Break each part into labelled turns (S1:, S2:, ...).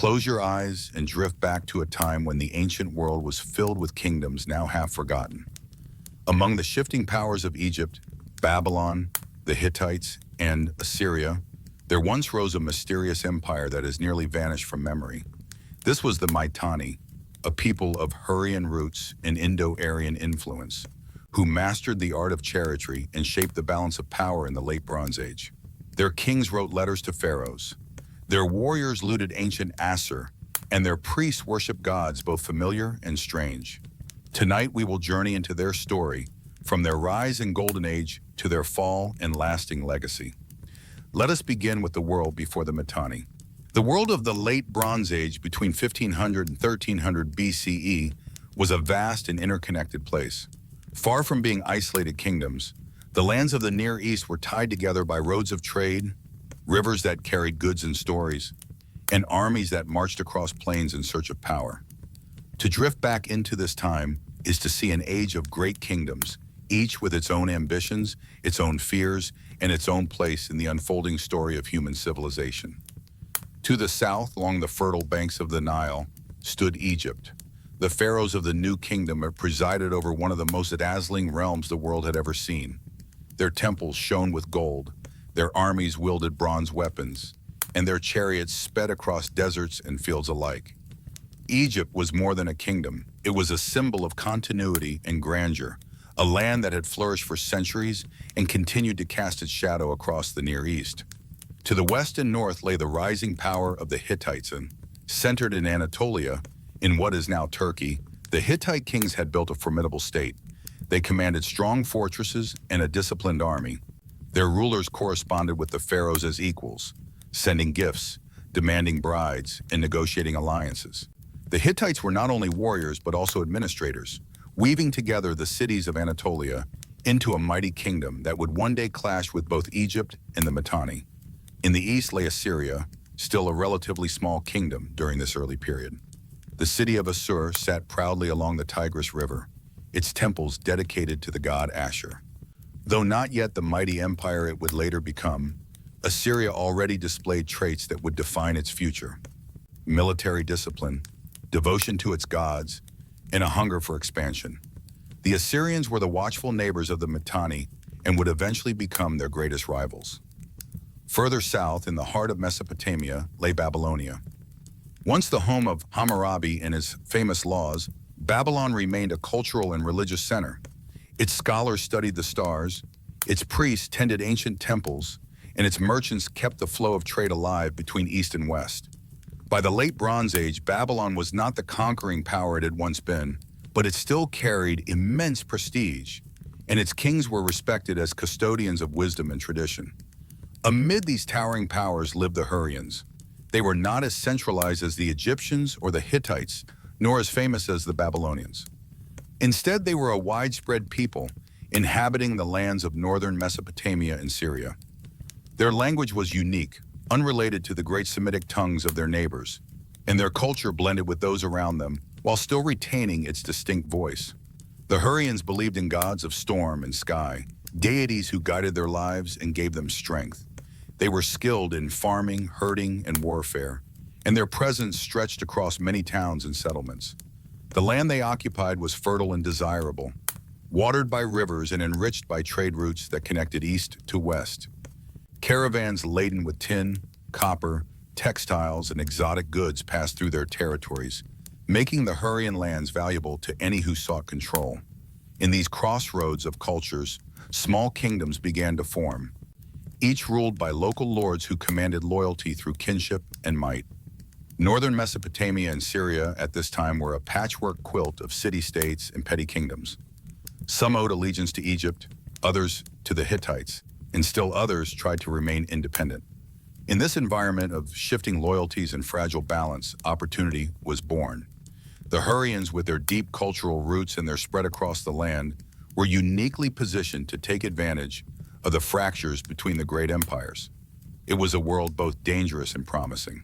S1: Close your eyes and drift back to a time when the ancient world was filled with kingdoms now half forgotten. Among the shifting powers of Egypt, Babylon, the Hittites, and Assyria, there once rose a mysterious empire that has nearly vanished from memory. This was the Mitanni, a people of Hurrian roots and Indo-Aryan influence, who mastered the art of chariotry and shaped the balance of power in the late Bronze Age. Their kings wrote letters to pharaohs. Their warriors looted ancient Assyria, and their priests worshiped gods both familiar and strange. Tonight we will journey into their story, from their rise and golden age to their fall and lasting legacy. Let us begin with the world before the Mitanni. The world of the late Bronze Age between 1500 and 1300 BCE was a vast and interconnected place. Far from being isolated kingdoms, the lands of the Near East were tied together by roads of trade, rivers that carried goods and stories, and armies that marched across plains in search of power. To drift back into this time is to see an age of great kingdoms, each with its own ambitions, its own fears, and its own place in the unfolding story of human civilization. To the south, along the fertile banks of the Nile, stood Egypt. The pharaohs of the New Kingdom had presided over one of the most dazzling realms the world had ever seen. Their temples shone with gold, their armies wielded bronze weapons, and their chariots sped across deserts and fields alike. Egypt was more than a kingdom. It was a symbol of continuity and grandeur, a land that had flourished for centuries and continued to cast its shadow across the Near East. To the west and north lay the rising power of the Hittites, and centered in Anatolia, in what is now Turkey, the Hittite kings had built a formidable state. They commanded strong fortresses and a disciplined army. Their rulers corresponded with the pharaohs as equals, sending gifts, demanding brides, and negotiating alliances. The Hittites were not only warriors but also administrators, weaving together the cities of Anatolia into a mighty kingdom that would one day clash with both Egypt and the Mitanni. In the east lay Assyria, still a relatively small kingdom during this early period. The city of Assur sat proudly along the Tigris River, its temples dedicated to the god Ashur. Though not yet the mighty empire it would later become, Assyria already displayed traits that would define its future: military discipline, devotion to its gods, and a hunger for expansion. The Assyrians were the watchful neighbors of the Mitanni and would eventually become their greatest rivals. Further south, in the heart of Mesopotamia, lay Babylonia. Once the home of Hammurabi and his famous laws, Babylon remained a cultural and religious center. Its scholars studied the stars, its priests tended ancient temples, and its merchants kept the flow of trade alive between East and West. By the late Bronze Age, Babylon was not the conquering power it had once been, but it still carried immense prestige, and its kings were respected as custodians of wisdom and tradition. Amid these towering powers lived the Hurrians. They were not as centralized as the Egyptians or the Hittites, nor as famous as the Babylonians. Instead, they were a widespread people inhabiting the lands of northern Mesopotamia and Syria. Their language was unique, unrelated to the great Semitic tongues of their neighbors, and their culture blended with those around them while still retaining its distinct voice. The Hurrians believed in gods of storm and sky, deities who guided their lives and gave them strength. They were skilled in farming, herding, and warfare, and their presence stretched across many towns and settlements. The land they occupied was fertile and desirable, watered by rivers and enriched by trade routes that connected east to west. Caravans laden with tin, copper, textiles, and exotic goods passed through their territories, making the Hurrian lands valuable to any who sought control. In these crossroads of cultures, small kingdoms began to form, each ruled by local lords who commanded loyalty through kinship and might. Northern Mesopotamia and Syria at this time were a patchwork quilt of city-states and petty kingdoms. Some owed allegiance to Egypt, others to the Hittites, and still others tried to remain independent. In this environment of shifting loyalties and fragile balance, opportunity was born. The Hurrians, with their deep cultural roots and their spread across the land, were uniquely positioned to take advantage of the fractures between the great empires. It was a world both dangerous and promising.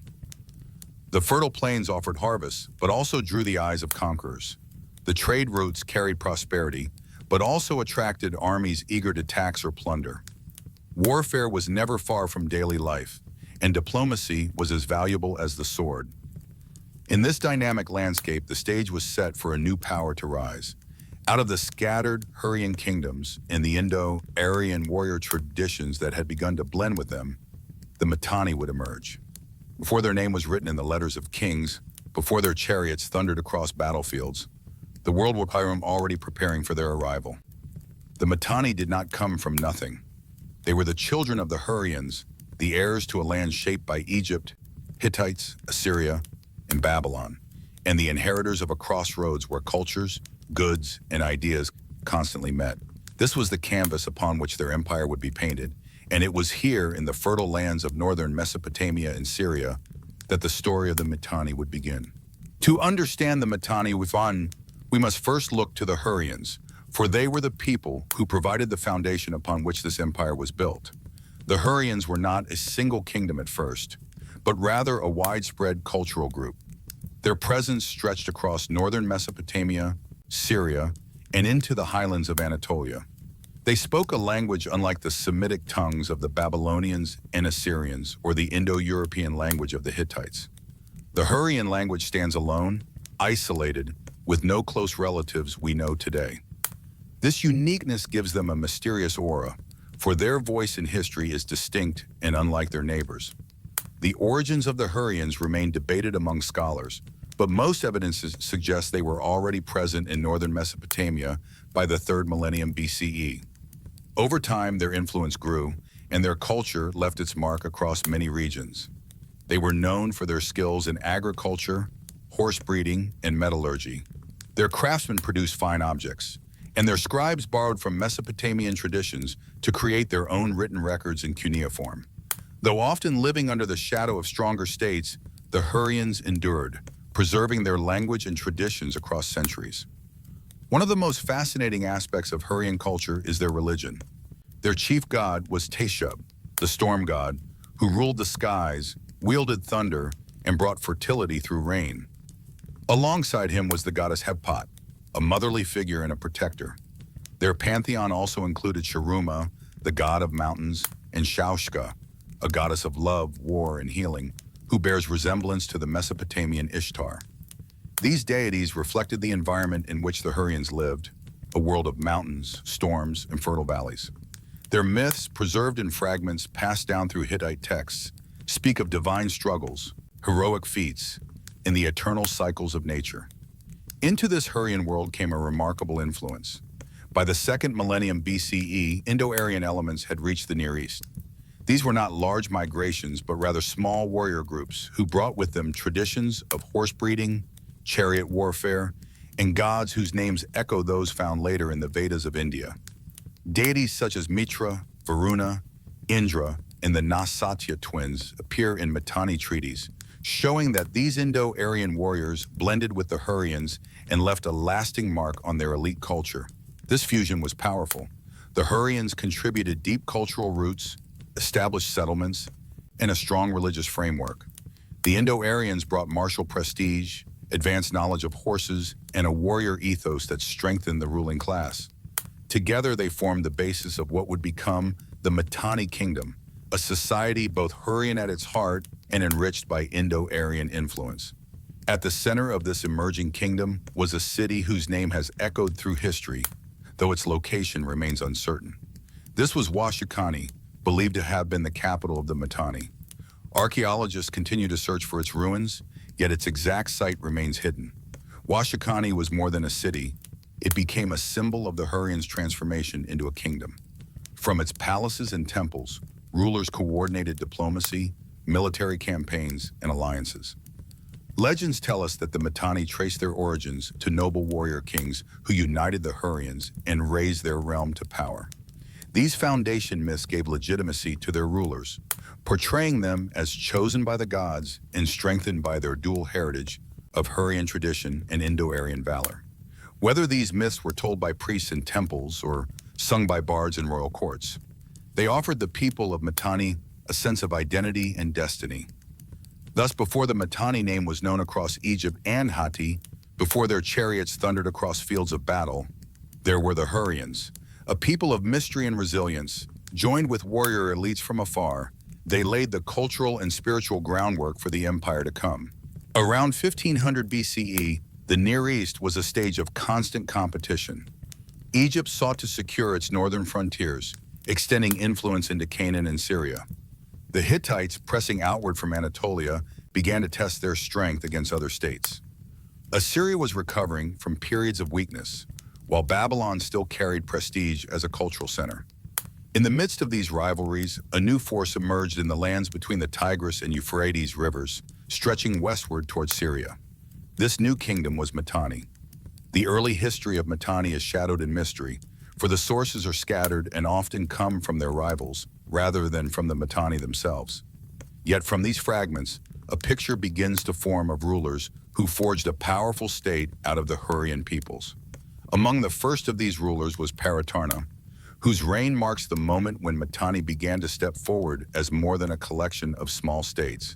S1: The fertile plains offered harvests, but also drew the eyes of conquerors. The trade routes carried prosperity, but also attracted armies eager to tax or plunder. Warfare was never far from daily life, and diplomacy was as valuable as the sword. In this dynamic landscape, the stage was set for a new power to rise. Out of the scattered Hurrian kingdoms and the Indo-Aryan warrior traditions that had begun to blend with them, the Mitanni would emerge. Before their name was written in the letters of kings, before their chariots thundered across battlefields, the world was already preparing for their arrival. The Mitanni did not come from nothing. They were the children of the Hurrians, the heirs to a land shaped by Egypt, Hittites, Assyria, and Babylon, and the inheritors of a crossroads where cultures, goods, and ideas constantly met. This was the canvas upon which their empire would be painted, and it was here in the fertile lands of northern Mesopotamia and Syria that the story of the Mitanni would begin. To understand the Mitanni, we must first look to the Hurrians, for they were the people who provided the foundation upon which this empire was built. The Hurrians were not a single kingdom at first, but rather a widespread cultural group. Their presence stretched across northern Mesopotamia, Syria, and into the highlands of Anatolia. They spoke a language unlike the Semitic tongues of the Babylonians and Assyrians or the Indo-European language of the Hittites. The Hurrian language stands alone, isolated, with no close relatives we know today. This uniqueness gives them a mysterious aura, for their voice in history is distinct and unlike their neighbors. The origins of the Hurrians remain debated among scholars, but most evidence suggests they were already present in northern Mesopotamia by the 3rd millennium BCE. Over time, their influence grew, and their culture left its mark across many regions. They were known for their skills in agriculture, horse breeding, and metallurgy. Their craftsmen produced fine objects, and their scribes borrowed from Mesopotamian traditions to create their own written records in cuneiform. Though often living under the shadow of stronger states, the Hurrians endured, preserving their language and traditions across centuries. One of the most fascinating aspects of Hurrian culture is their religion. Their chief god was Teshub, the storm god, who ruled the skies, wielded thunder, and brought fertility through rain. Alongside him was the goddess Hebpot, a motherly figure and a protector. Their pantheon also included Sharuma, the god of mountains, and Shaushka, a goddess of love, war, and healing, who bears resemblance to the Mesopotamian Ishtar. These deities reflected the environment in which the Hurrians lived, a world of mountains, storms, and fertile valleys. Their myths, preserved in fragments passed down through Hittite texts, speak of divine struggles, heroic feats, and the eternal cycles of nature. Into this Hurrian world came a remarkable influence. By the 2nd millennium BCE, Indo-Aryan elements had reached the Near East. These were not large migrations, but rather small warrior groups who brought with them traditions of horse breeding, chariot warfare, and gods whose names echo those found later in the Vedas of India. Deities such as Mitra, Varuna, Indra, and the Nasatya twins appear in Mitanni treaties, showing that these Indo-Aryan warriors blended with the Hurrians and left a lasting mark on their elite culture. This fusion was powerful. The Hurrians contributed deep cultural roots, established settlements, and a strong religious framework. The Indo-Aryans brought martial prestige, advanced knowledge of horses, and a warrior ethos that strengthened the ruling class. Together, they formed the basis of what would become the Mitanni Kingdom, a society both Hurrian at its heart and enriched by Indo-Aryan influence. At the center of this emerging kingdom was a city whose name has echoed through history, though its location remains uncertain. This was Washukani, believed to have been the capital of the Mitanni. Archaeologists continue to search for its ruins, yet its exact site remains hidden. Washukani was more than a city. It became a symbol of the Hurrians' transformation into a kingdom. From its palaces and temples, rulers coordinated diplomacy, military campaigns, and alliances. Legends tell us that the Mitanni traced their origins to noble warrior kings who united the Hurrians and raised their realm to power. These foundation myths gave legitimacy to their rulers, portraying them as chosen by the gods and strengthened by their dual heritage of Hurrian tradition and Indo-Aryan valor. Whether these myths were told by priests in temples or sung by bards in royal courts, they offered the people of Mitanni a sense of identity and destiny. Thus, before the Mitanni name was known across Egypt and Hatti, before their chariots thundered across fields of battle, there were the Hurrians, a people of mystery and resilience. Joined with warrior elites from afar, they laid the cultural and spiritual groundwork for the empire to come. Around 1500 BCE, the Near East was a stage of constant competition. Egypt sought to secure its northern frontiers, extending influence into Canaan and Syria. The Hittites, pressing outward from Anatolia, began to test their strength against other states. Assyria was recovering from periods of weakness, while Babylon still carried prestige as a cultural center. In the midst of these rivalries, a new force emerged in the lands between the Tigris and Euphrates rivers, stretching westward towards Syria. This new kingdom was Mitanni. The early history of Mitanni is shadowed in mystery, for the sources are scattered and often come from their rivals, rather than from the Mitanni themselves. Yet from these fragments, a picture begins to form of rulers who forged a powerful state out of the Hurrian peoples. Among the first of these rulers was Paratarna, whose reign marks the moment when Mitanni began to step forward as more than a collection of small states.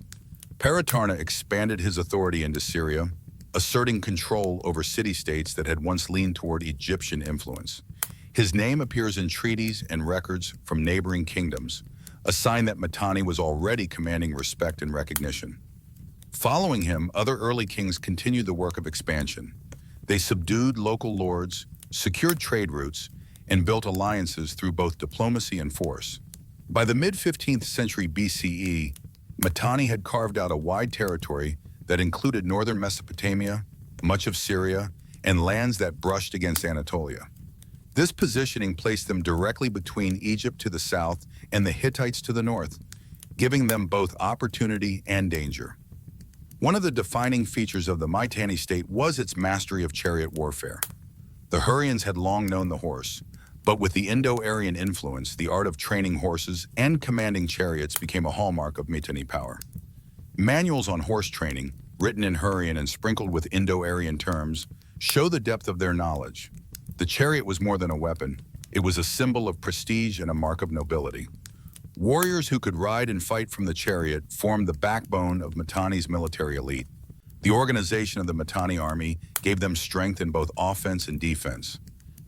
S1: Paratarna expanded his authority into Syria, asserting control over city-states that had once leaned toward Egyptian influence. His name appears in treaties and records from neighboring kingdoms, a sign that Mitanni was already commanding respect and recognition. Following him, other early kings continued the work of expansion. They subdued local lords, secured trade routes, and built alliances through both diplomacy and force. By the mid-15th century BCE, Mitanni had carved out a wide territory that included northern Mesopotamia, much of Syria, and lands that brushed against Anatolia. This positioning placed them directly between Egypt to the south and the Hittites to the north, giving them both opportunity and danger. One of the defining features of the Mitanni state was its mastery of chariot warfare. The Hurrians had long known the horse, but with the Indo-Aryan influence, the art of training horses and commanding chariots became a hallmark of Mitanni power. Manuals on horse training, written in Hurrian and sprinkled with Indo-Aryan terms, show the depth of their knowledge. The chariot was more than a weapon. It was a symbol of prestige and a mark of nobility. Warriors who could ride and fight from the chariot formed the backbone of Mitanni's military elite. The organization of the Mitanni army gave them strength in both offense and defense.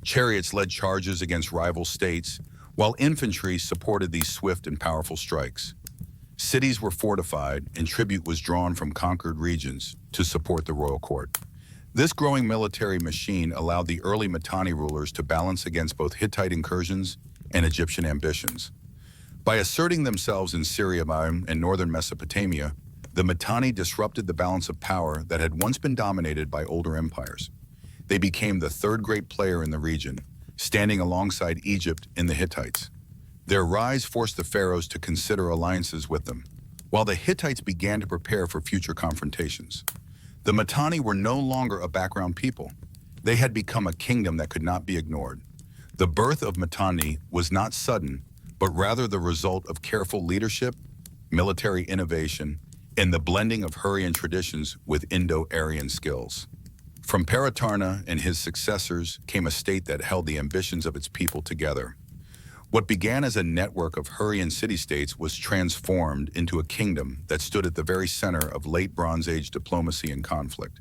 S1: Chariots led charges against rival states, while infantry supported these swift and powerful strikes. Cities were fortified, and tribute was drawn from conquered regions to support the royal court. This growing military machine allowed the early Mitanni rulers to balance against both Hittite incursions and Egyptian ambitions. By asserting themselves in Syria and northern Mesopotamia, the Mitanni disrupted the balance of power that had once been dominated by older empires. They became the third great player in the region, standing alongside Egypt and the Hittites. Their rise forced the Pharaohs to consider alliances with them, while the Hittites began to prepare for future confrontations. The Mitanni were no longer a background people. They had become a kingdom that could not be ignored. The birth of Mitanni was not sudden, but rather the result of careful leadership, military innovation, and the blending of Hurrian traditions with Indo-Aryan skills. From Paratarna and his successors came a state that held the ambitions of its people together. What began as a network of Hurrian city-states was transformed into a kingdom that stood at the very center of late Bronze Age diplomacy and conflict.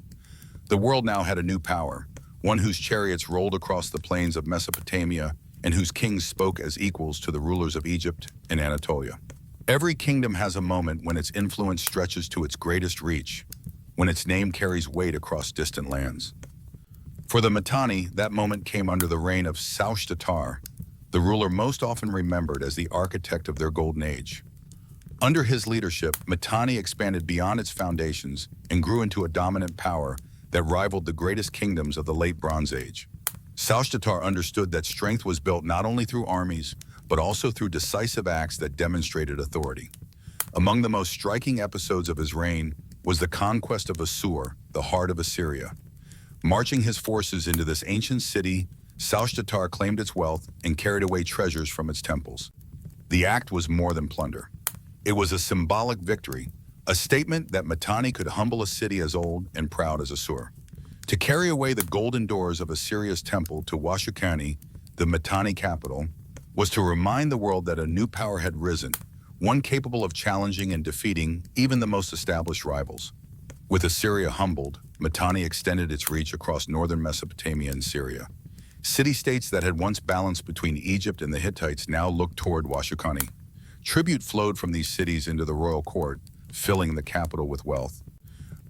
S1: The world now had a new power, one whose chariots rolled across the plains of Mesopotamia and whose kings spoke as equals to the rulers of Egypt and Anatolia. Every kingdom has a moment when its influence stretches to its greatest reach, when its name carries weight across distant lands. For the Mitanni, that moment came under the reign of Saoshtatar, the ruler most often remembered as the architect of their golden age. Under his leadership, Mitanni expanded beyond its foundations and grew into a dominant power that rivaled the greatest kingdoms of the late Bronze Age. Saoshtatar understood that strength was built not only through armies, but also through decisive acts that demonstrated authority. Among the most striking episodes of his reign was the conquest of Assur, the heart of Assyria. Marching his forces into this ancient city, Saoshtatar claimed its wealth and carried away treasures from its temples. The act was more than plunder. It was a symbolic victory, a statement that Mitanni could humble a city as old and proud as Assur. To carry away the golden doors of Assyria's temple to Washukani, the Mitanni capital, was to remind the world that a new power had risen, one capable of challenging and defeating even the most established rivals. With Assyria humbled, Mitanni extended its reach across northern Mesopotamia and Syria. City-states that had once balanced between Egypt and the Hittites now looked toward Washukani. Tribute flowed from these cities into the royal court, filling the capital with wealth.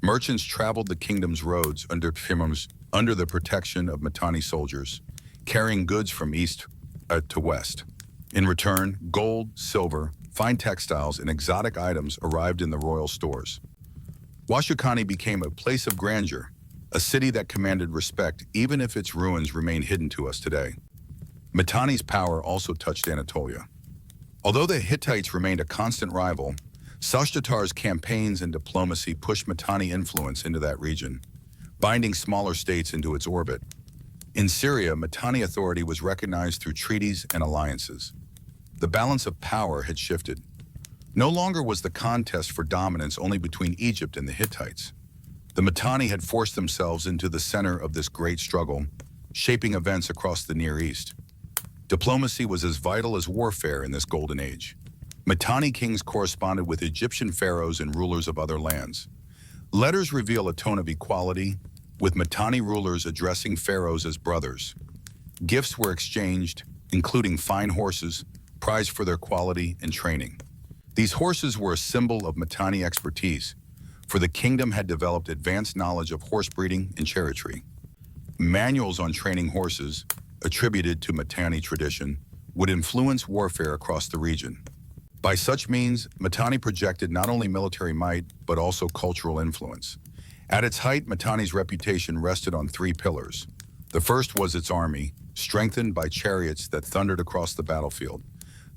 S1: Merchants traveled the kingdom's roads under the protection of Mitanni soldiers, carrying goods from east to west. In return, gold, silver, fine textiles, and exotic items arrived in the royal stores. Washukani became a place of grandeur, a city that commanded respect even if its ruins remain hidden to us today. Mitanni's power also touched Anatolia. Although the Hittites remained a constant rival, Sashtatar's campaigns and diplomacy pushed Mitanni influence into that region, binding smaller states into its orbit. In Syria, Mitanni authority was recognized through treaties and alliances. The balance of power had shifted. No longer was the contest for dominance only between Egypt and the Hittites. The Mitanni had forced themselves into the center of this great struggle, shaping events across the Near East. Diplomacy was as vital as warfare in this golden age. Mitanni kings corresponded with Egyptian pharaohs and rulers of other lands. Letters reveal a tone of equality, with Mitanni rulers addressing pharaohs as brothers. Gifts were exchanged, including fine horses, prized for their quality and training. These horses were a symbol of Mitanni expertise, for the kingdom had developed advanced knowledge of horse breeding and chariotry. Manuals on training horses, attributed to Mitanni tradition, would influence warfare across the region. By such means, Mitanni projected not only military might, but also cultural influence. At its height, Mitanni's reputation rested on three pillars. The first was its army, strengthened by chariots that thundered across the battlefield.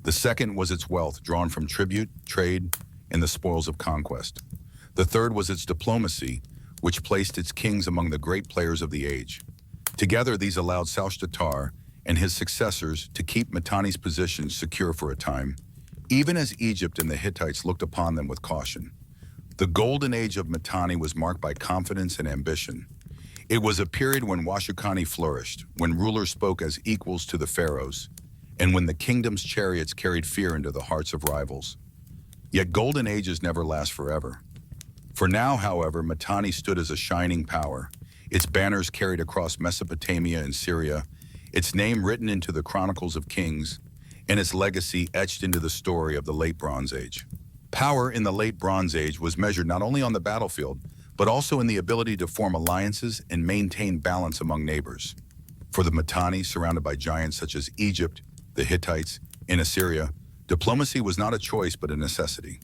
S1: The second was its wealth, drawn from tribute, trade, and the spoils of conquest. The third was its diplomacy, which placed its kings among the great players of the age. Together, these allowed Shalshtar and his successors to keep Mitanni's position secure for a time, even as Egypt and the Hittites looked upon them with caution. The golden age of Mitanni was marked by confidence and ambition. It was a period when Washukani flourished, when rulers spoke as equals to the pharaohs, and when the kingdom's chariots carried fear into the hearts of rivals. Yet golden ages never last forever. For now, however, Mitanni stood as a shining power, its banners carried across Mesopotamia and Syria, its name written into the Chronicles of Kings, and its legacy etched into the story of the Late Bronze Age. Power in the Late Bronze Age was measured not only on the battlefield, but also in the ability to form alliances and maintain balance among neighbors. For the Mitanni, surrounded by giants such as Egypt, the Hittites, and Assyria, diplomacy was not a choice but a necessity.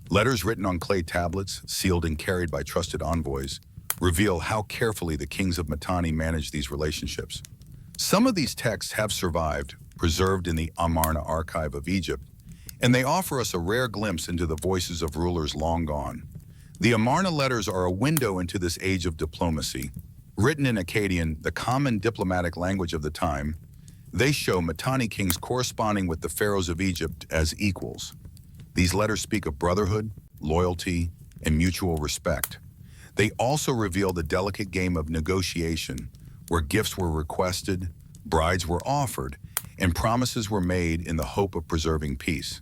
S1: Letters written on clay tablets, sealed and carried by trusted envoys, reveal how carefully the kings of Mitanni managed these relationships. Some of these texts have survived, preserved in the Amarna archive of Egypt, and they offer us a rare glimpse into the voices of rulers long gone. The Amarna letters are a window into this age of diplomacy. Written in Akkadian, the common diplomatic language of the time, they show Mitanni kings corresponding with the pharaohs of Egypt as equals. These letters speak of brotherhood, loyalty, and mutual respect. They also reveal the delicate game of negotiation, where gifts were requested, brides were offered, and promises were made in the hope of preserving peace.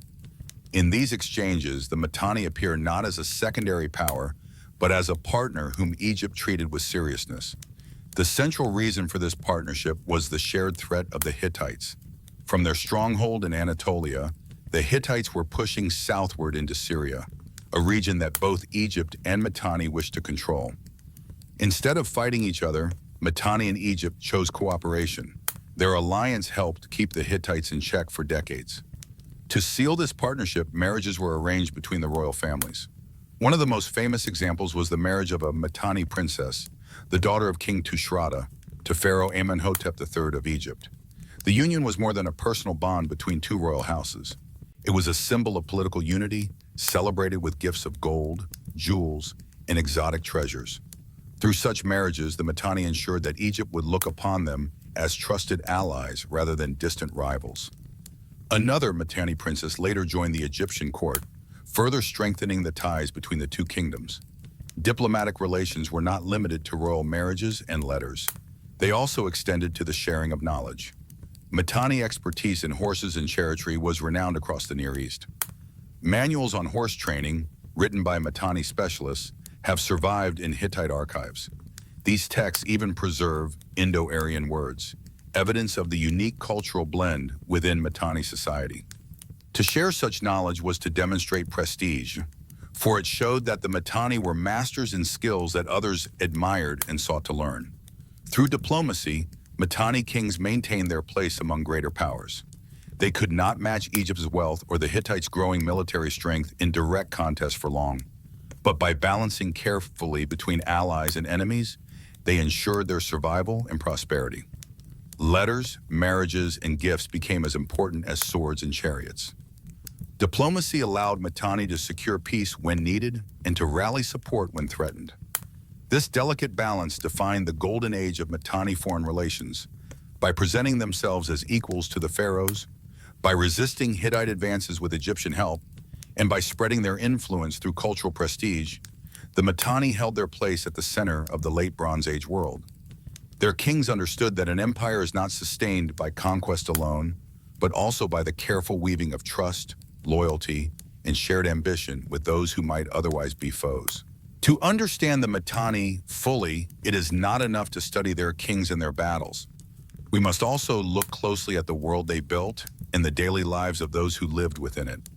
S1: In these exchanges, the Mitanni appear not as a secondary power, but as a partner whom Egypt treated with seriousness. The central reason for this partnership was the shared threat of the Hittites. From their stronghold in Anatolia, the Hittites were pushing southward into Syria, a region that both Egypt and Mitanni wished to control. Instead of fighting each other, Mitanni and Egypt chose cooperation. Their alliance helped keep the Hittites in check for decades. To seal this partnership, marriages were arranged between the royal families. One of the most famous examples was the marriage of a Mitanni princess, the daughter of King Tushratta, to Pharaoh Amenhotep III of Egypt. The union was more than a personal bond between two royal houses. It was a symbol of political unity, celebrated with gifts of gold, jewels, and exotic treasures. Through such marriages, the Mitanni ensured that Egypt would look upon them as trusted allies rather than distant rivals. Another Mitanni princess later joined the Egyptian court, further strengthening the ties between the two kingdoms. Diplomatic relations were not limited to royal marriages and letters. They also extended to the sharing of knowledge. Mitanni expertise in horses and chariotry was renowned across the Near East. Manuals on horse training, written by Mitanni specialists, have survived in Hittite archives. These texts even preserve Indo-Aryan words, evidence of the unique cultural blend within Mitanni society. To share such knowledge was to demonstrate prestige, for it showed that the Mitanni were masters in skills that others admired and sought to learn. Through diplomacy, Mitanni kings maintained their place among greater powers. They could not match Egypt's wealth or the Hittites' growing military strength in direct contest for long. But by balancing carefully between allies and enemies, they ensured their survival and prosperity. Letters, marriages, and gifts became as important as swords and chariots. Diplomacy allowed Mitanni to secure peace when needed and to rally support when threatened. This delicate balance defined the golden age of Mitanni foreign relations. By presenting themselves as equals to the pharaohs, by resisting Hittite advances with Egyptian help, and by spreading their influence through cultural prestige, the Mitanni held their place at the center of the late Bronze Age world. Their kings understood that an empire is not sustained by conquest alone, but also by the careful weaving of trust, loyalty, and shared ambition with those who might otherwise be foes. To understand the Mitanni fully, it is not enough to study their kings and their battles. We must also look closely at the world they built and the daily lives of those who lived within it.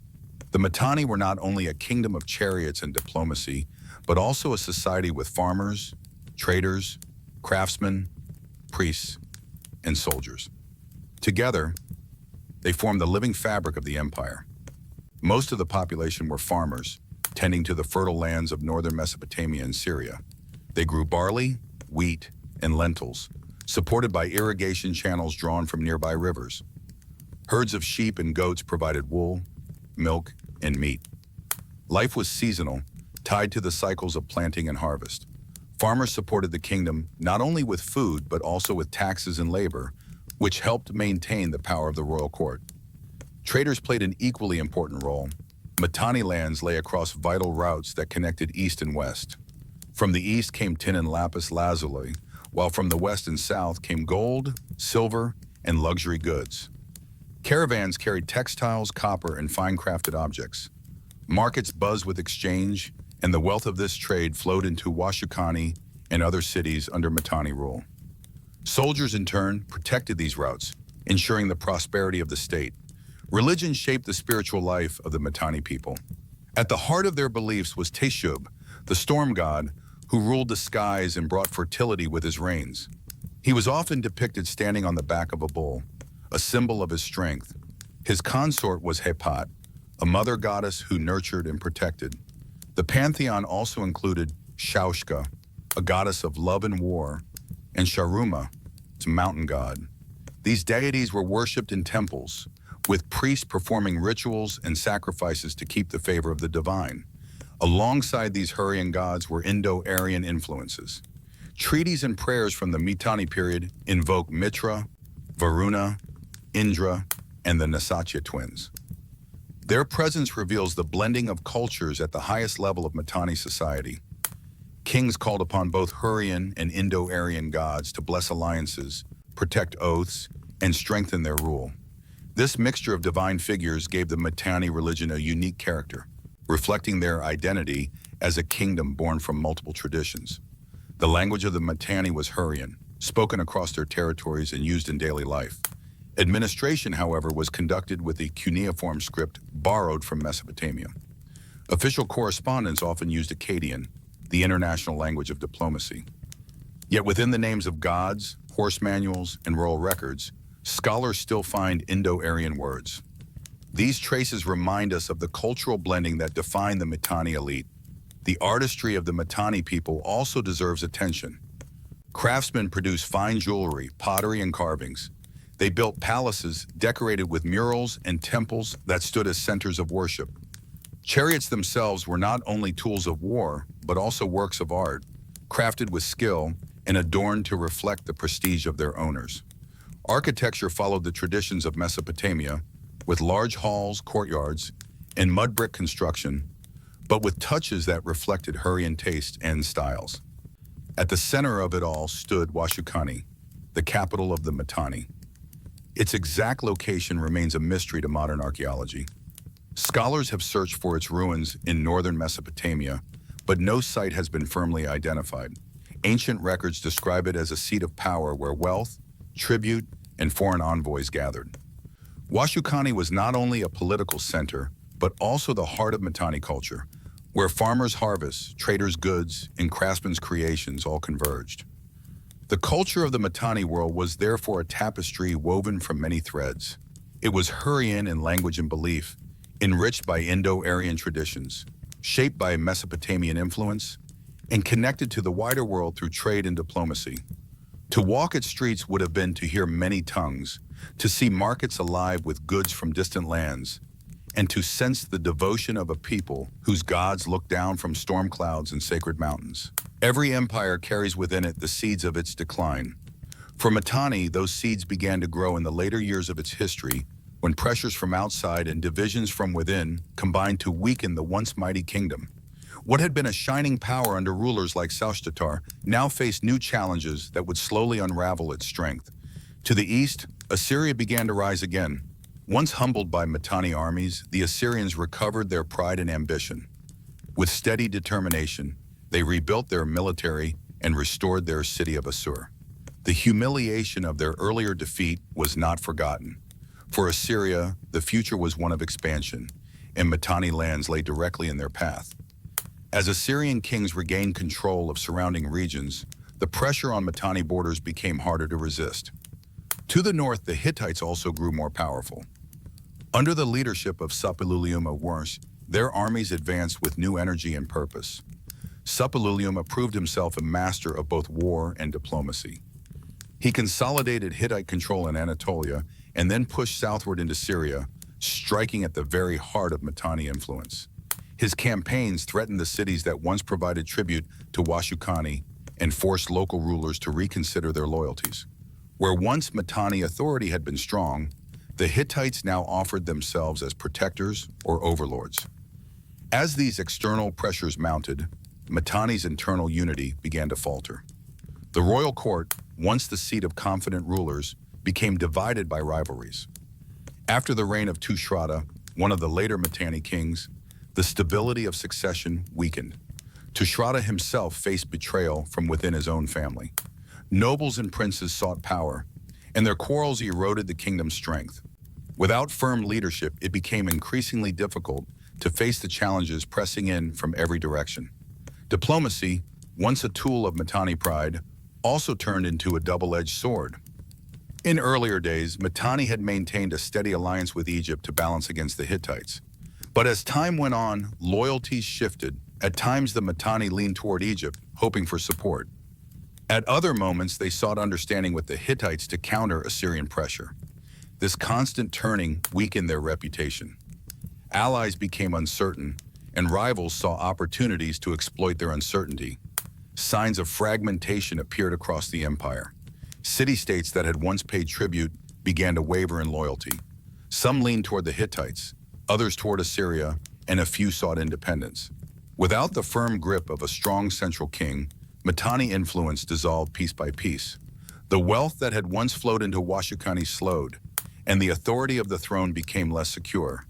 S1: The Mitanni were not only a kingdom of chariots and diplomacy, but also a society with farmers, traders, craftsmen, priests, and soldiers. Together, they formed the living fabric of the empire. Most of the population were farmers, tending to the fertile lands of northern Mesopotamia and Syria. They grew barley, wheat, and lentils, supported by irrigation channels drawn from nearby rivers. Herds of sheep and goats provided wool, milk, and meat. Life was seasonal, tied to the cycles of planting and harvest. Farmers supported the kingdom not only with food, but also with taxes and labor, which helped maintain the power of the royal court. Traders played an equally important role. Mitanni lands lay across vital routes that connected east and west. From the east came tin and lapis lazuli, while from the west and south came gold, silver, and luxury goods. Caravans carried textiles, copper, and fine-crafted objects. Markets buzzed with exchange, and the wealth of this trade flowed into Washukani and other cities under Mitanni rule. Soldiers, in turn, protected these routes, ensuring the prosperity of the state. Religion shaped the spiritual life of the Mitanni people. At the heart of their beliefs was Teshub, the storm god, who ruled the skies and brought fertility with his rains. He was often depicted standing on the back of a bull, a symbol of his strength. His consort was Hepat, a mother goddess who nurtured and protected. The pantheon also included Shaushka, a goddess of love and war, and Sharuma, a mountain god. These deities were worshipped in temples, with priests performing rituals and sacrifices to keep the favor of the divine. Alongside these Hurrian gods were Indo-Aryan influences. Treaties and prayers from the Mitanni period invoke Mitra, Varuna, Indra, and the Nasatya twins. Their presence reveals the blending of cultures at the highest level of Mitanni society. Kings called upon both Hurrian and Indo-Aryan gods to bless alliances, protect oaths, and strengthen their rule. This mixture of divine figures gave the Mitanni religion a unique character, reflecting their identity as a kingdom born from multiple traditions. The language of the Mitanni was Hurrian, spoken across their territories and used in daily life. Administration, however, was conducted with the cuneiform script borrowed from Mesopotamia. Official correspondence often used Akkadian, the international language of diplomacy. Yet within the names of gods, horse manuals, and royal records, scholars still find Indo-Aryan words. These traces remind us of the cultural blending that defined the Mitanni elite. The artistry of the Mitanni people also deserves attention. Craftsmen produced fine jewelry, pottery, and carvings. They built palaces decorated with murals and temples that stood as centers of worship. Chariots themselves were not only tools of war, but also works of art, crafted with skill and adorned to reflect the prestige of their owners. Architecture followed the traditions of Mesopotamia, with large halls, courtyards, and mud brick construction, but with touches that reflected Hurrian taste and styles. At the center of it all stood Washukani, the capital of the Mitanni. Its exact location remains a mystery to modern archaeology. Scholars have searched for its ruins in northern Mesopotamia, but no site has been firmly identified. Ancient records describe it as a seat of power where wealth, tribute, and foreign envoys gathered. Washukani was not only a political center, but also the heart of Mitanni culture, where farmers' harvests, traders' goods, and craftsmen's creations all converged. The culture of the Mitanni world was therefore a tapestry woven from many threads. It was Hurrian in language and belief, enriched by Indo-Aryan traditions, shaped by Mesopotamian influence, and connected to the wider world through trade and diplomacy. To walk its streets would have been to hear many tongues, to see markets alive with goods from distant lands, and to sense the devotion of a people whose gods look down from storm clouds and sacred mountains. Every empire carries within it the seeds of its decline. For Mitanni, those seeds began to grow in the later years of its history, when pressures from outside and divisions from within combined to weaken the once mighty kingdom. What had been a shining power under rulers like Shalmaneser now faced new challenges that would slowly unravel its strength. To the east, Assyria began to rise again. Once humbled by Mitanni armies, the Assyrians recovered their pride and ambition. With steady determination, they rebuilt their military and restored their city of Assur. The humiliation of their earlier defeat was not forgotten. For Assyria, the future was one of expansion, and Mitanni lands lay directly in their path. As Assyrian kings regained control of surrounding regions, the pressure on Mitanni borders became harder to resist. To the north, the Hittites also grew more powerful. Under the leadership of Suppiluliuma, their armies advanced with new energy and purpose. Suppiluliuma proved himself a master of both war and diplomacy. He consolidated Hittite control in Anatolia and then pushed southward into Syria, striking at the very heart of Mitanni influence. His campaigns threatened the cities that once provided tribute to Washukani and forced local rulers to reconsider their loyalties. Where once Mitanni authority had been strong, the Hittites now offered themselves as protectors or overlords. As these external pressures mounted, Mitanni's internal unity began to falter. The royal court, once the seat of confident rulers, became divided by rivalries. After the reign of Tushratta, one of the later Mitanni kings, the stability of succession weakened. Tushratta himself faced betrayal from within his own family. Nobles and princes sought power, and their quarrels eroded the kingdom's strength. Without firm leadership, it became increasingly difficult to face the challenges pressing in from every direction. Diplomacy, once a tool of Mitanni pride, also turned into a double-edged sword. In earlier days, Mitanni had maintained a steady alliance with Egypt to balance against the Hittites. But as time went on, loyalties shifted. At times, the Mitanni leaned toward Egypt, hoping for support. At other moments, they sought understanding with the Hittites to counter Assyrian pressure. This constant turning weakened their reputation. Allies became uncertain, and rivals saw opportunities to exploit their uncertainty. Signs of fragmentation appeared across the empire. City-states that had once paid tribute began to waver in loyalty. Some leaned toward the Hittites, others toward Assyria, and a few sought independence. Without the firm grip of a strong central king, Mitanni influence dissolved piece by piece. The wealth that had once flowed into Washukani slowed, and the authority of the throne became less secure.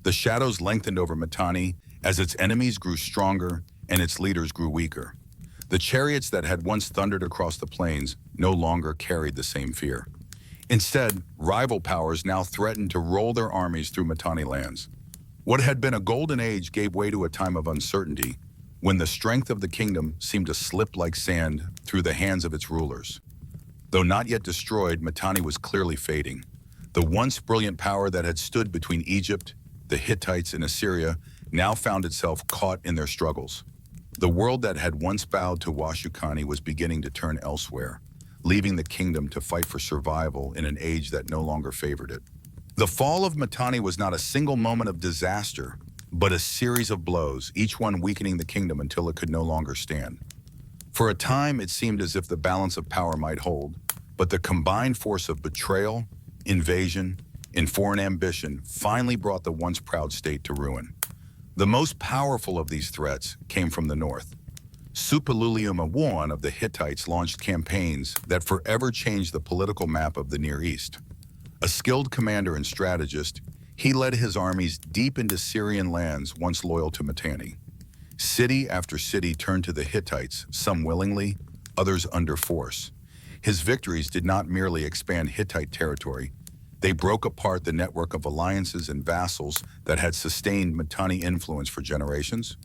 S1: The shadows lengthened over Mitanni as its enemies grew stronger and its leaders grew weaker. The chariots that had once thundered across the plains no longer carried the same fear. Instead, rival powers now threatened to roll their armies through Mitanni lands. What had been a golden age gave way to a time of uncertainty, when the strength of the kingdom seemed to slip like sand through the hands of its rulers. Though not yet destroyed, Mitanni was clearly fading. The once brilliant power that had stood between Egypt, the Hittites, and Assyria now found itself caught in their struggles. The world that had once bowed to Washukani was beginning to turn elsewhere, leaving the kingdom to fight for survival in an age that no longer favored it. The fall of Mitanni was not a single moment of disaster, but a series of blows, each one weakening the kingdom until it could no longer stand. For a time, it seemed as if the balance of power might hold, but the combined force of betrayal, invasion, and foreign ambition finally brought the once proud state to ruin. The most powerful of these threats came from the north. Suppiluliuma I of the Hittites launched campaigns that forever changed the political map of the Near East. A skilled commander and strategist, he led his armies deep into Syrian lands once loyal to Mitanni. City after city turned to the Hittites, some willingly, others under force. His victories did not merely expand Hittite territory, they broke apart the network of alliances and vassals that had sustained Mitanni influence for generations.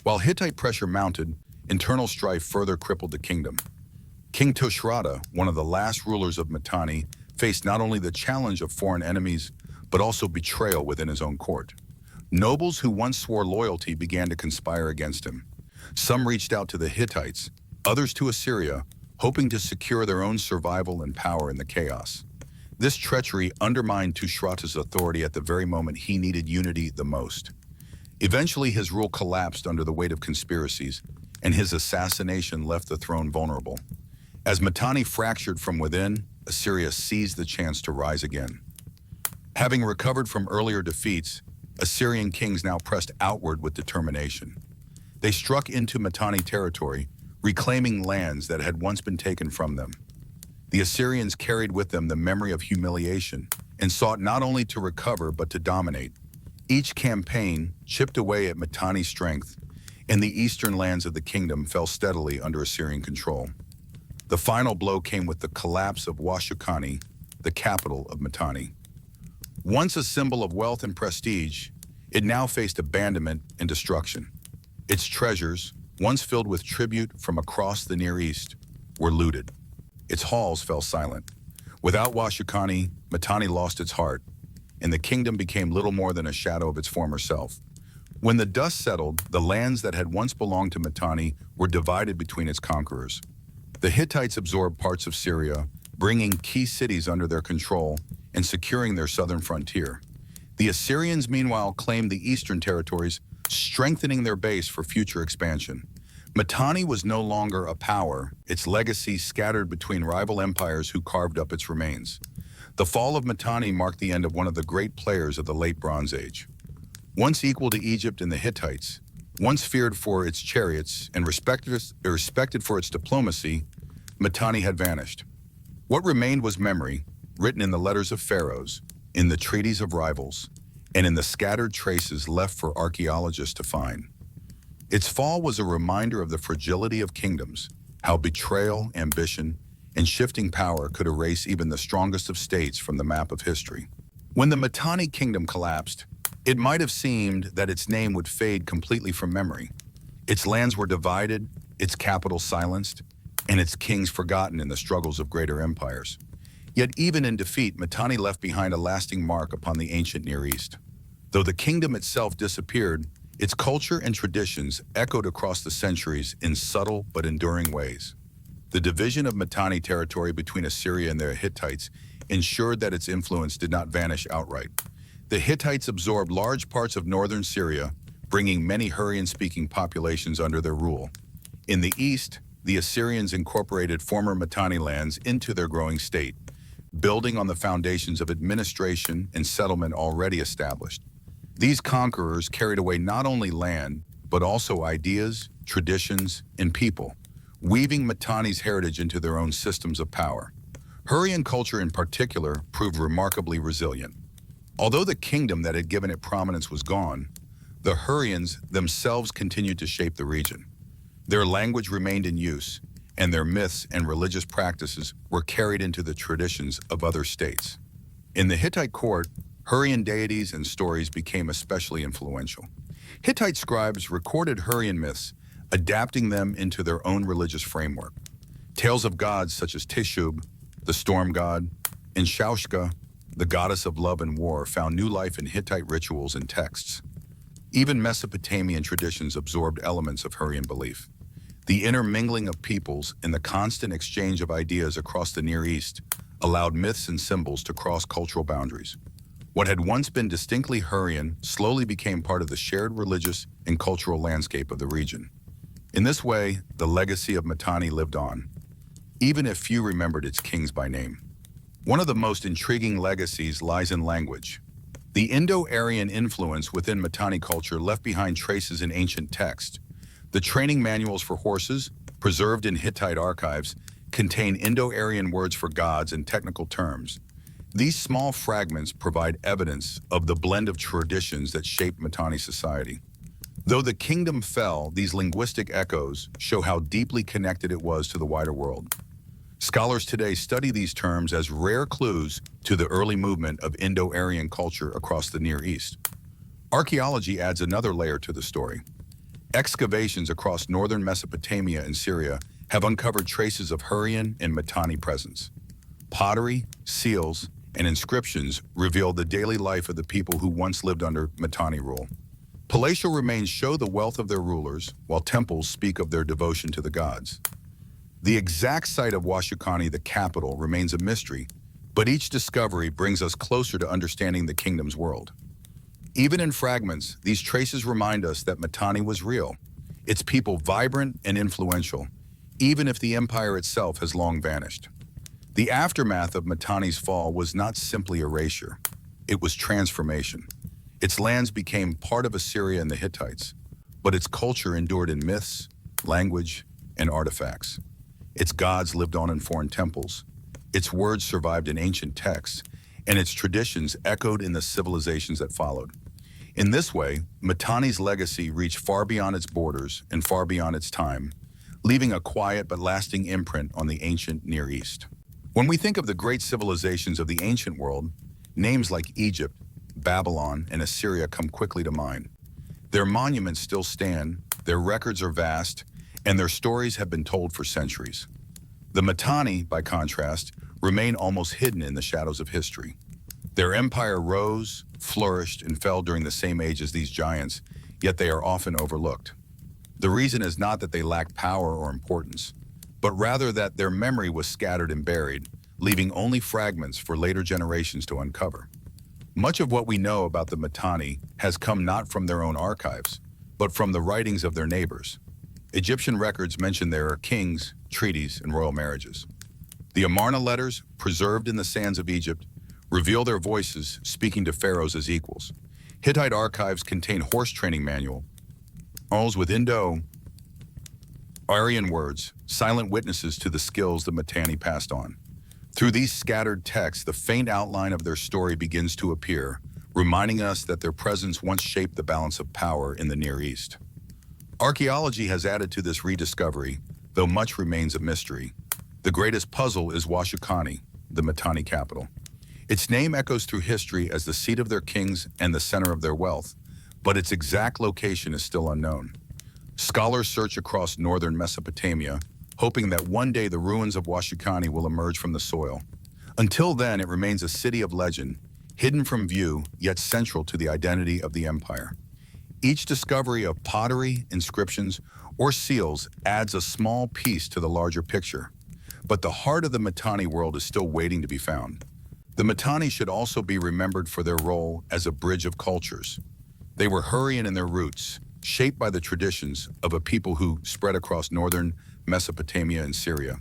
S1: While Hittite pressure mounted, internal strife further crippled the kingdom. King Tushratta, one of the last rulers of Mitanni, faced not only the challenge of foreign enemies, but also betrayal within his own court. Nobles who once swore loyalty began to conspire against him. Some reached out to the Hittites, others to Assyria, hoping to secure their own survival and power in the chaos. This treachery undermined Tushratta's authority at the very moment he needed unity the most. Eventually, his rule collapsed under the weight of conspiracies, and his assassination left the throne vulnerable. As Mitanni fractured from within, Assyria seized the chance to rise again. Having recovered from earlier defeats, Assyrian kings now pressed outward with determination. They struck into Mitanni territory, reclaiming lands that had once been taken from them. The Assyrians carried with them the memory of humiliation and sought not only to recover but to dominate. Each campaign chipped away at Mitanni's strength, and the eastern lands of the kingdom fell steadily under Assyrian control. The final blow came with the collapse of Washukani, the capital of Mitanni. Once a symbol of wealth and prestige, it now faced abandonment and destruction. Its treasures, once filled with tribute from across the Near East, were looted. Its halls fell silent. Without Washukani, Mitanni lost its heart, and the kingdom became little more than a shadow of its former self. When the dust settled, the lands that had once belonged to Mitanni were divided between its conquerors. The Hittites absorbed parts of Syria, bringing key cities under their control and securing their southern frontier. The Assyrians, meanwhile, claimed the eastern territories, strengthening their base for future expansion. Mitanni was no longer a power, its legacy scattered between rival empires who carved up its remains. The fall of Mitanni marked the end of one of the great players of the Late Bronze Age. Once equal to Egypt and the Hittites, once feared for its chariots and respected for its diplomacy, Mitanni had vanished. What remained was memory, written in the letters of pharaohs, in the treaties of rivals, and in the scattered traces left for archaeologists to find. Its fall was a reminder of the fragility of kingdoms, how betrayal, ambition, and shifting power could erase even the strongest of states from the map of history. When the Mitanni kingdom collapsed, it might have seemed that its name would fade completely from memory. Its lands were divided, its capital silenced, and its kings forgotten in the struggles of greater empires. Yet even in defeat, Mitanni left behind a lasting mark upon the ancient Near East. Though the kingdom itself disappeared, its culture and traditions echoed across the centuries in subtle but enduring ways. The division of Mitanni territory between Assyria and the Hittites ensured that its influence did not vanish outright. The Hittites absorbed large parts of northern Syria, bringing many Hurrian-speaking populations under their rule. In the east, the Assyrians incorporated former Mitanni lands into their growing state, building on the foundations of administration and settlement already established. These conquerors carried away not only land, but also ideas, traditions, and people, weaving Mitanni's heritage into their own systems of power. Hurrian culture in particular proved remarkably resilient. Although the kingdom that had given it prominence was gone, the Hurrians themselves continued to shape the region. Their language remained in use, and their myths and religious practices were carried into the traditions of other states. In the Hittite court, Hurrian deities and stories became especially influential. Hittite scribes recorded Hurrian myths, adapting them into their own religious framework. Tales of gods such as Tishub, the storm god, and Shaushka, the goddess of love and war, found new life in Hittite rituals and texts. Even Mesopotamian traditions absorbed elements of Hurrian belief. The intermingling of peoples and the constant exchange of ideas across the Near East allowed myths and symbols to cross cultural boundaries. What had once been distinctly Hurrian slowly became part of the shared religious and cultural landscape of the region. In this way, the legacy of Mitanni lived on, even if few remembered its kings by name. One of the most intriguing legacies lies in language. The Indo-Aryan influence within Mitanni culture left behind traces in ancient texts. The training manuals for horses, preserved in Hittite archives, contain Indo-Aryan words for gods and technical terms. These small fragments provide evidence of the blend of traditions that shaped Mitanni society. Though the kingdom fell, these linguistic echoes show how deeply connected it was to the wider world. Scholars today study these terms as rare clues to the early movement of Indo-Aryan culture across the Near East. Archaeology adds another layer to the story. Excavations across northern Mesopotamia and Syria have uncovered traces of Hurrian and Mitanni presence. Pottery, seals, and inscriptions reveal the daily life of the people who once lived under Mitanni rule. Palatial remains show the wealth of their rulers, while temples speak of their devotion to the gods. The exact site of Washukani, the capital, remains a mystery, but each discovery brings us closer to understanding the kingdom's world. Even in fragments, these traces remind us that Mitanni was real, its people vibrant and influential, even if the empire itself has long vanished. The aftermath of Mitanni's fall was not simply erasure, it was transformation. Its lands became part of Assyria and the Hittites, but its culture endured in myths, language, and artifacts. Its gods lived on in foreign temples, its words survived in ancient texts, and its traditions echoed in the civilizations that followed. In this way, Mitanni's legacy reached far beyond its borders and far beyond its time, leaving a quiet but lasting imprint on the ancient Near East. When we think of the great civilizations of the ancient world, names like Egypt, Babylon, and Assyria come quickly to mind. Their monuments still stand, their records are vast, and their stories have been told for centuries. The Mitanni, by contrast, remain almost hidden in the shadows of history. Their empire rose, flourished, and fell during the same age as these giants, yet they are often overlooked. The reason is not that they lacked power or importance, but rather that their memory was scattered and buried, leaving only fragments for later generations to uncover. Much of what we know about the Mitanni has come not from their own archives, but from the writings of their neighbors. Egyptian records mention their kings, treaties, and royal marriages. The Amarna letters, preserved in the sands of Egypt, reveal their voices speaking to pharaohs as equals. Hittite archives contain horse training manuals with Indo-Aryan words, silent witnesses to the skills the Mitanni passed on. Through these scattered texts, the faint outline of their story begins to appear, reminding us that their presence once shaped the balance of power in the Near East. Archaeology has added to this rediscovery, though much remains a mystery. The greatest puzzle is Washukani, the Mitanni capital. Its name echoes through history as the seat of their kings and the center of their wealth, but its exact location is still unknown. Scholars search across northern Mesopotamia, hoping that one day the ruins of Washukani will emerge from the soil. Until then, it remains a city of legend, hidden from view, yet central to the identity of the empire. Each discovery of pottery, inscriptions, or seals adds a small piece to the larger picture. But the heart of the Mitanni world is still waiting to be found. The Mitanni should also be remembered for their role as a bridge of cultures. They were Hurrian in their roots, shaped by the traditions of a people who spread across northern Mesopotamia and Syria.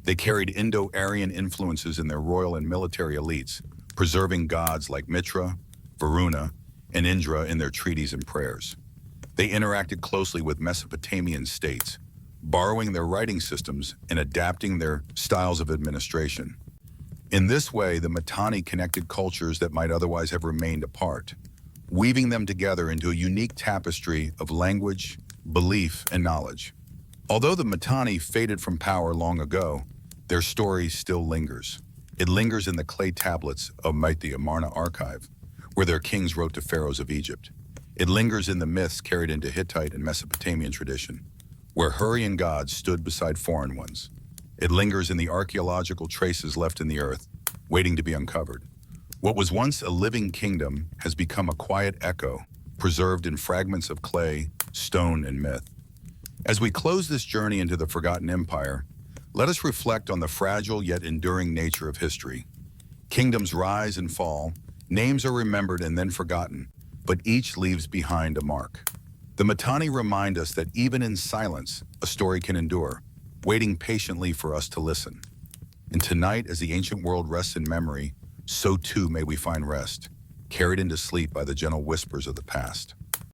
S1: They carried Indo-Aryan influences in their royal and military elites, preserving gods like Mitra, Varuna, and Indra in their treaties and prayers. They interacted closely with Mesopotamian states, borrowing their writing systems and adapting their styles of administration. In this way, the Mitanni connected cultures that might otherwise have remained apart, weaving them together into a unique tapestry of language, belief, and knowledge. Although the Mitanni faded from power long ago, their story still lingers. It lingers in the clay tablets of the Amarna archive, where their kings wrote to pharaohs of Egypt. It lingers in the myths carried into Hittite and Mesopotamian tradition, where Hurrian gods stood beside foreign ones. It lingers in the archaeological traces left in the earth, waiting to be uncovered. What was once a living kingdom has become a quiet echo, preserved in fragments of clay, stone, and myth. As we close this journey into the forgotten empire, let us reflect on the fragile yet enduring nature of history. Kingdoms rise and fall, names are remembered and then forgotten, but each leaves behind a mark. The Mitanni remind us that even in silence, a story can endure, waiting patiently for us to listen. And tonight, as the ancient world rests in memory, so too may we find rest, carried into sleep by the gentle whispers of the past.